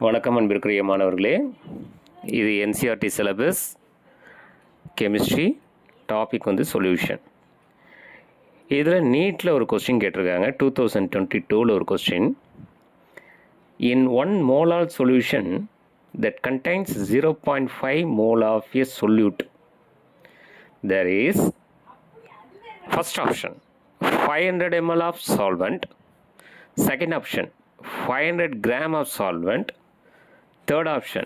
வணக்கம் அன்பிற்குரிய மாணவர்களே, இது NCERT syllabus chemistry topic solution. இதில் நீட்டில் ஒரு கொஸ்டின் கேட்டிருக்காங்க. 2022 ஒரு question. In 1 molar solution that contains 0.5 mole of a solute, there is first option 500 ml of solvent, second option 500 gram of solvent, third option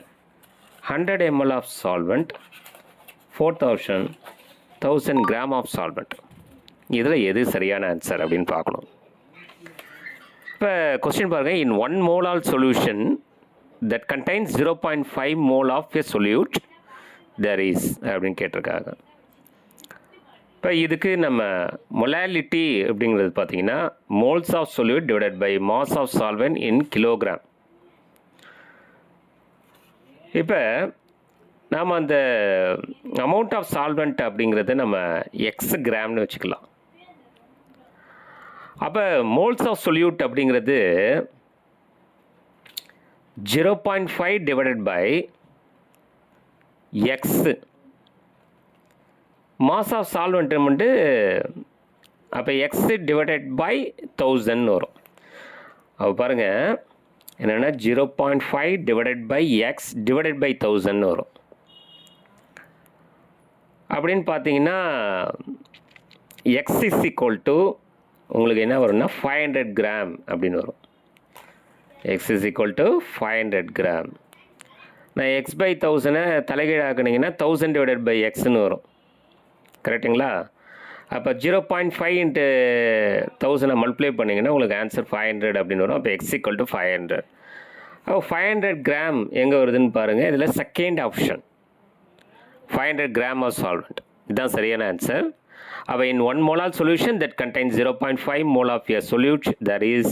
100 ml of solvent, fourth option 1000 gram of solvent. இதில் எது சரியான answer அப்படின்னு பார்க்கணும். இப்போ question பாருங்கள். இன் 1 molar solution that contains 0.5 mole of a solute there is அப்படின்னு கேட்டிருக்காங்க. இப்போ இதுக்கு நம்ம மொலாலிட்டி அப்படிங்கிறது பார்த்தீங்கன்னா moles of solute divided by mass of solvent in kilogram. இப்போ நாம் அந்த அமௌண்ட் ஆஃப் சால்வெண்ட் அப்படிங்கிறத நம்ம எக்ஸ் கிராம்னு வச்சுக்கலாம். அப்போ மோல்ஸ் ஆஃப் சொல்யூட் அப்படிங்கிறது 0.5 divided by x. Mass of solvent அப்போ எக்ஸ் டிவைடட் பை 1000 வரும். அப்போ பாருங்கள் என்னென்னா 0.5 divided by x divided by 1000 வரும். அப்படின்னு பார்த்தீங்கன்னா எக்ஸ் இஸ் ஈக்குவல் டு உங்களுக்கு என்ன வரும்னா 500 கிராம் அப்படின்னு வரும். X is equal to 500 gram. நான் எக்ஸ் பை 1000 தலைகீழாக்குனீங்கன்னா 1000 டிவைடட் பை எக்ஸ்ன்னு வரும். கரெக்டுங்களா? அப்போ 0.5 இன்ட்டு 1000 மல்டிப்ளை பண்ணிங்கன்னா உங்களுக்கு ஆன்சர் 500 அப்படின்னு வரும். அப்போ எக்ஸ் ஈக்குவல் டு 500. அப்போ 500 கிராம் எங்கே வருதுன்னு பாருங்கள். இதில் second option 500 gram of solvent, இதுதான் சரியான ஆன்சர். அப்போ in 1 molar solution that contains 0.5 mole of a solute there is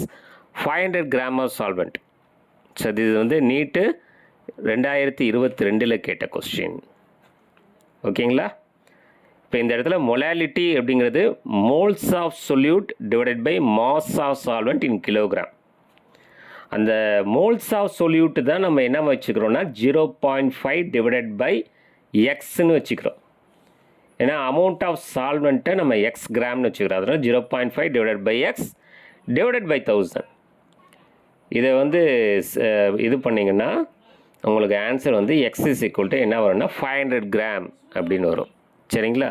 500 gram of solvent. So இது நீட்டு 2022 கேட்ட கொஸ்டின். ஓகேங்களா? இப்போ இந்த இடத்துல மொலாலிட்டி அப்படிங்கிறது moles of solute divided by mass of solvent in kilogram. அந்த மோல்ஸ் ஆஃப் சொல்யூட் தான் நம்ம என்ன வச்சுக்கிறோன்னா 0.5 டிவைடட் பை எக்ஸ்ன்னு வச்சுக்கிறோம். ஏன்னா அமௌண்ட் ஆஃப் சால்வெண்ட்டை நம்ம எக்ஸ் கிராம்னு வச்சுக்கிறோம். அதனால் 0.5 divided by x divided by 1000. இதை இது பண்ணிங்கன்னா உங்களுக்கு answer x is equal to என்ன வரும்னா 500 கிராம் அப்படின்னு வரும். சரிங்களா?